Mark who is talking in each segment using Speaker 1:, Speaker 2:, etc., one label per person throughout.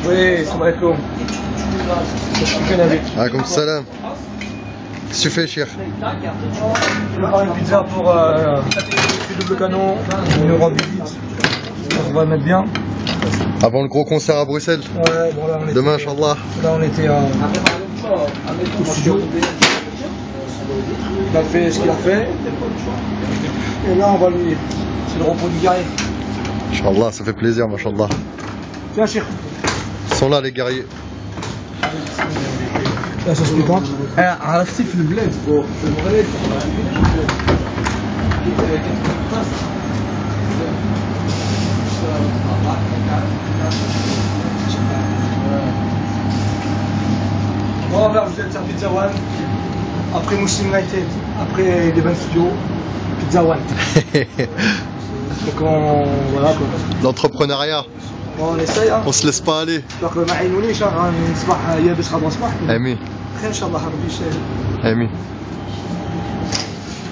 Speaker 1: Oui, salam alaikum.
Speaker 2: Alaykoum salam. Qu'est-ce que tu fais, Chir?
Speaker 1: Je vais faire une pizza pour le double canon, une grande visite. On va le mettre bien.
Speaker 2: Avant le gros concert à Bruxelles?
Speaker 1: Ouais, bon là on était,
Speaker 2: demain, Inch'Allah.
Speaker 1: Là on était au studio. Il a fait ce qu'il a fait. Et là on va lui. C'est le repos du guerrier.
Speaker 2: Inch'Allah, ça fait plaisir, mashallah.
Speaker 1: Tiens, Chir.
Speaker 2: Ils sont là, les guerriers.
Speaker 1: La sauce piquante. عرفتي في البلاد في المغرب Bon, là vous êtes sur Pizza One, après Muslim United, après les 20 studios, Pizza One. Donc voilà quoi.
Speaker 2: L'entrepreneuriat.
Speaker 1: Bon, on essaye hein.
Speaker 2: On se laisse pas aller.
Speaker 1: Donc ما عينونيش نصبح يابس غدا نصبح.
Speaker 2: Amis.
Speaker 1: خير ان شاء الله ربي يسهل.
Speaker 2: Amis.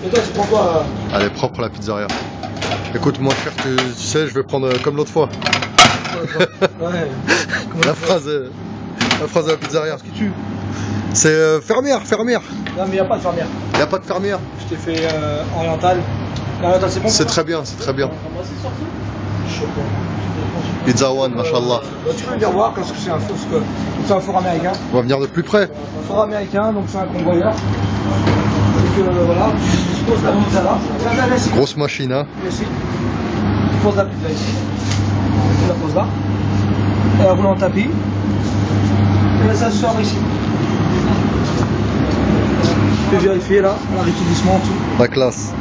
Speaker 1: Et toi tu prends quoi
Speaker 2: Elle est propre la pizzeria. Écoute, moi, frère, tu sais, je vais prendre comme l'autre fois.
Speaker 1: Ouais.
Speaker 2: La phrase de la pizzeria.
Speaker 1: Ce qui tue.
Speaker 2: C'est fermière.
Speaker 1: Non mais il n'y a pas de fermière.
Speaker 2: Il n'y a pas de fermière.
Speaker 1: Je t'ai fait oriental. L'oriental c'est bon.
Speaker 2: C'est très bien, c'est très bien. Pizza One, mashallah.
Speaker 1: Tu peux venir voir parce que c'est un four américain.
Speaker 2: On va venir de plus près.
Speaker 1: Four américain, donc c'est un convoyeur. Donc voilà, je pose la pizza là. Là, ici.
Speaker 2: Grosse machine, hein.
Speaker 1: Ici. Je pose la pizza ici. Je la pose là. Elle roule en tapis. Et là ça sort ici. Je peux vérifier là, on a rétablissement tout.
Speaker 2: La classe.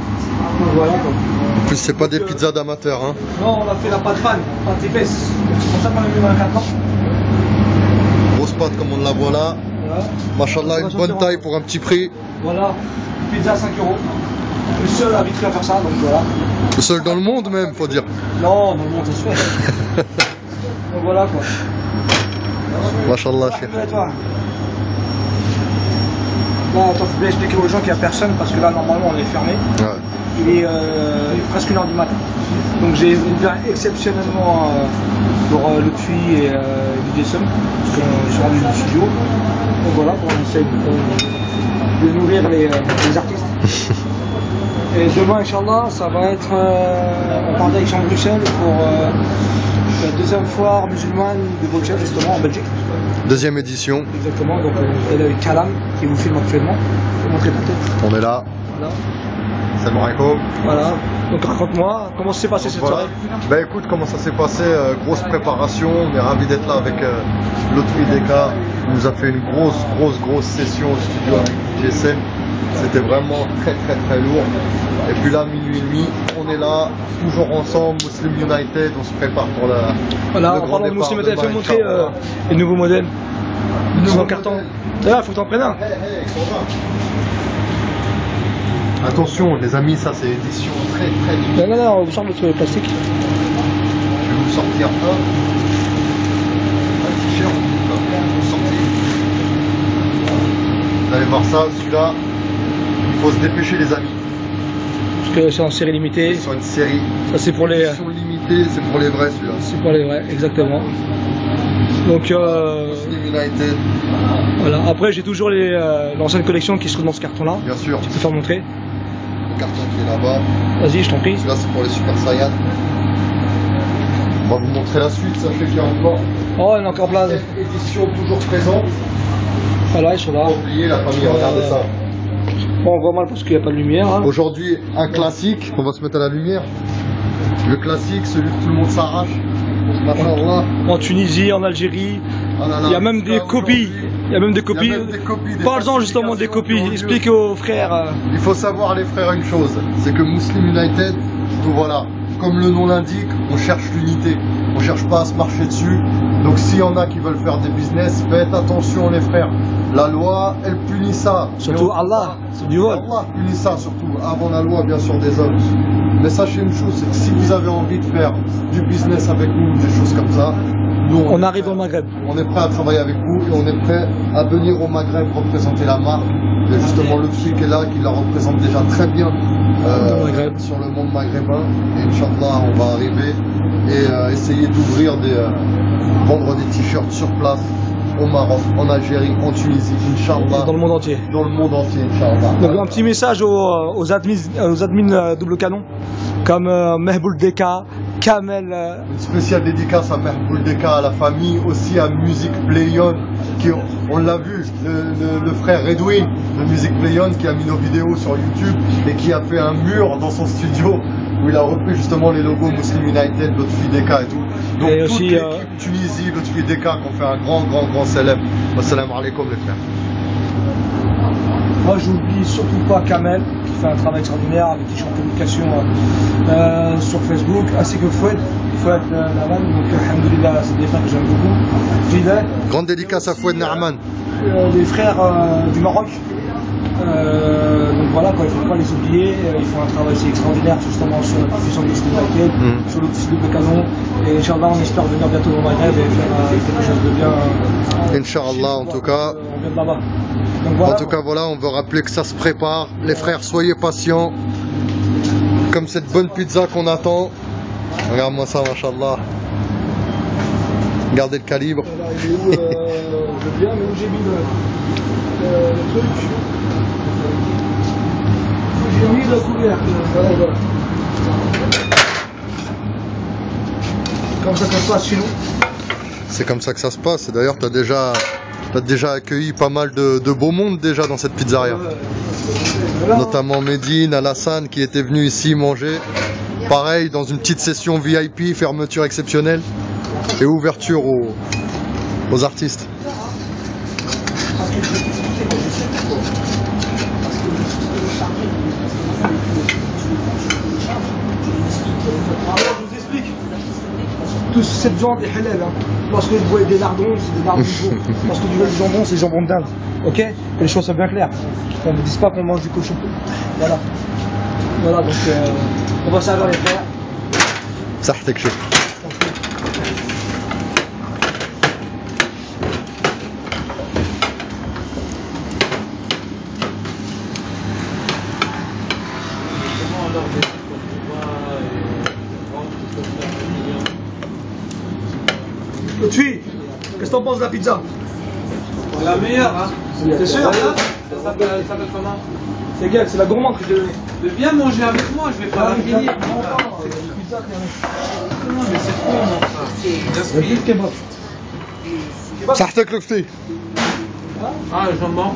Speaker 1: Donc voilà quoi.
Speaker 2: En plus, c'est pas des pizzas d'amateurs, hein.
Speaker 1: Non, on a fait la pâte fan, pâte épaisse. C'est pour ça qu'on a mis dans un carton.
Speaker 2: Grosse pâte comme on la voit là.
Speaker 1: Voilà.
Speaker 2: Mashallah, une bonne taille pour un petit prix.
Speaker 1: Voilà, pizza 5 €. Le seul habitué à faire ça, donc voilà.
Speaker 2: Le seul dans le monde même, faut dire.
Speaker 1: Non, dans le monde ça se fait. Donc voilà quoi.
Speaker 2: Mashallah, chef.
Speaker 1: Et toi Là, attends, faut bien expliquer aux gens qu'il n'y a personne parce que là, normalement, on est fermé.
Speaker 2: Ouais.
Speaker 1: Il est presque 1 h du matin. Donc j'ai ouvert exceptionnellement pour Lutfi et DJ Sum, parce qu'ils sont rendus du studio. Donc voilà, on essaie de nourrir les artistes. Et demain, Inch'Allah, ça va être en part d'Aix en Bruxelles pour la deuxième foire musulmane de Bruxelles, justement, en Belgique.
Speaker 2: Deuxième édition.
Speaker 1: Exactement, donc il y a Kalam qui vous filme actuellement. Je vais montrer ta tête.
Speaker 2: On est là.
Speaker 1: Voilà.
Speaker 2: Salam alaikum.
Speaker 1: Voilà, donc raconte-moi comment s'est passé cette soirée.
Speaker 2: Bah écoute, comment ça s'est passé, grosse préparation, on est ravis d'être là avec Lotfi Deka, il nous a fait une grosse session au studio avec GSM, c'était vraiment très lourd, et puis là, minuit et demi, on est là, toujours ensemble, Muslim United, on se prépare pour la...
Speaker 1: Voilà, en parlant de Muslim United, fais montrer les nouveaux modèles, les nouveaux cartons. D'ailleurs, il faut que t'en prennes un.
Speaker 2: Attention les amis, ça c'est édition très limitée.
Speaker 1: Non, on vous sort notre plastique.
Speaker 2: Je vais vous sortir un t-shirt, vous sortez. Vous allez voir ça, celui-là, il faut se dépêcher les amis.
Speaker 1: Parce que c'est en série limitée.
Speaker 2: Sur une série.
Speaker 1: Ça c'est pour les...
Speaker 2: Édition limitée, c'est pour les vrais celui-là.
Speaker 1: C'est pour les vrais, exactement. Donc
Speaker 2: Muslim United.
Speaker 1: voilà, après j'ai toujours l'ancienne collection qui se trouve dans ce carton-là.
Speaker 2: Bien sûr.
Speaker 1: Tu peux faire montrer.
Speaker 2: Le carton qui est là-bas.
Speaker 1: Vas-y, je t'en prie.
Speaker 2: Celui-là c'est pour les Super Saiyan. On va vous montrer la suite, sachez qu'il y a encore.
Speaker 1: Oh, il y en a encore plein.
Speaker 2: Édition toujours présente.
Speaker 1: Voilà, ils sont là.
Speaker 2: Oubliez la famille, regardez ça.
Speaker 1: Bon, on voit mal parce qu'il n'y a pas de lumière. Hein.
Speaker 2: Aujourd'hui, un classique, on va se mettre à la lumière. Le classique, celui que tout le monde s'arrache.
Speaker 1: En Tunisie, en Algérie, il y a même des copies. Il y a même des copies. Parle-en justement des copies. Explique aux frères.
Speaker 2: Il faut savoir, les frères, une chose, c'est que Muslim United, tout voilà, comme le nom l'indique, on cherche l'unité. On cherche pas à se marcher dessus. Donc s'il y en a qui veulent faire des business, faites attention les frères. La loi, elle punit ça.
Speaker 1: Surtout Allah, c'est du vol.
Speaker 2: Allah punit ça surtout, avant la loi bien sûr des hommes. Mais sachez une chose, c'est que si vous avez envie de faire du business avec nous, des choses comme ça, nous
Speaker 1: on arrive au Maghreb.
Speaker 2: On est prêt à travailler avec vous et on est prêt à venir au Maghreb représenter la marque. Et justement le FIC est là, qui la représente déjà très bien sur le monde maghrébin. Et Inch'Allah, on va arriver et essayer d'ouvrir vendre des t-shirts sur place au Maroc, en Algérie, en Tunisie, Inch'Allah.
Speaker 1: Dans le monde entier.
Speaker 2: Dans le monde entier, Inch'Allah.
Speaker 1: Donc un petit message aux admins double canon, comme Mehboul Deka, Kamel.
Speaker 2: Une spéciale dédicace à Mehboul Deka, à la famille, aussi à Music Playon, qui on l'a vu, le frère Redwin de Music Playon qui a mis nos vidéos sur YouTube et qui a fait un mur dans son studio où il a repris justement les logos Muslim United, Lotfi Deka et tout. Donc
Speaker 1: et
Speaker 2: toute
Speaker 1: aussi,
Speaker 2: l'équipe Tunisie, Lotfi Deka, qu'on fait un grand salam. Assalamu alaikum les frères.
Speaker 1: Moi j'oublie surtout pas Kamel qui fait un travail extraordinaire avec qui je suis en communication sur Facebook, ainsi que Foued Naman, donc alhamdoulilah c'est des frères que j'aime beaucoup. Jida,
Speaker 2: Grande dédicace à Foued Naaman.
Speaker 1: les frères du Maroc. Donc voilà, il ne faut pas les oublier, ils font un travail aussi extraordinaire justement sur la diffusion de l'Islam, sur le style de canon, et Inch'Allah on espère venir bientôt au Maghreb et faire quelque chose de bien.
Speaker 2: Inch'Allah en tout cas.
Speaker 1: On vient de là-bas. Donc, voilà.
Speaker 2: En tout cas voilà, on veut rappeler que ça se prépare. Les frères, soyez patients. Comme cette bonne pizza qu'on attend. Regarde-moi ça, machallah. Regardez le calibre.
Speaker 1: Voilà, il est où, je veux bien, mais où j'ai mis le truc. J'ai mis le couvercle. Voilà. Comme ça se passe chez nous.
Speaker 2: C'est comme ça que ça se passe. Et d'ailleurs, t'as déjà accueilli pas mal de beau monde déjà dans cette pizzeria. Notamment Medine, Alassane qui était venu ici manger. Pareil, dans une petite session VIP, fermeture exceptionnelle et ouverture aux artistes.
Speaker 1: Alors, je vous explique. Toute cette viande est halal. Lorsque vous voyez des lardons, c'est des lardons de veau. Lorsque vous voyez du jambon, c'est jambon d'Inde. Ok? Que les choses soient bien claires. On ne dise pas qu'on mange du cochon. Voilà. Voilà, donc on va servir les frères.
Speaker 2: Ça quelque chose.
Speaker 1: Lotfi, qu'est-ce que t'en penses de la pizza?
Speaker 3: C'est la meilleure, hein.
Speaker 1: T'es sûr?
Speaker 3: Ça s'appelle comment?
Speaker 1: C'est égal, c'est la gourmande que je t'ai donnée.
Speaker 3: Mais viens manger avec moi, je vais pas la finir. Non, mais c'est trop, mon frère.
Speaker 1: Kebab.
Speaker 2: Ça le fti.
Speaker 3: Ah, le jambon.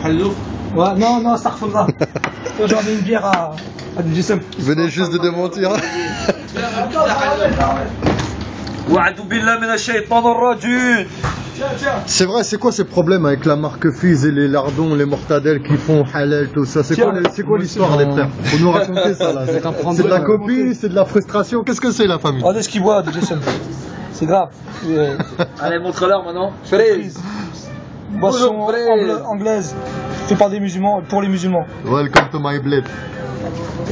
Speaker 3: Hallouf.
Speaker 1: Ouais, non, astaghfirullah. J'en ai une bière à du GSM.
Speaker 2: Venez juste de démentir.
Speaker 4: وأعوذ بالله من الشيطان الرجيم.
Speaker 2: C'est vrai, c'est quoi ces problèmes avec la marque Fizz et les lardons, les mortadelles qui font halal, tout ça? C'est quoi l'histoire des frères? Faut nous raconter ça là. C'est de la copie, c'est de la frustration. Qu'est-ce que c'est la famille?
Speaker 1: Regardez ce qu'ils boivent de GSM. C'est grave.
Speaker 4: Allez, montre-leur maintenant.
Speaker 1: Boisson anglaise, fait par des musulmans, pour les musulmans.
Speaker 2: Welcome to my bled.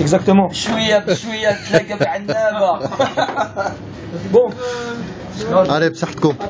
Speaker 1: Exactement.
Speaker 4: شوية بشوية تلاقى بعنابة.
Speaker 1: Bon.
Speaker 2: Allez, بصحتكم.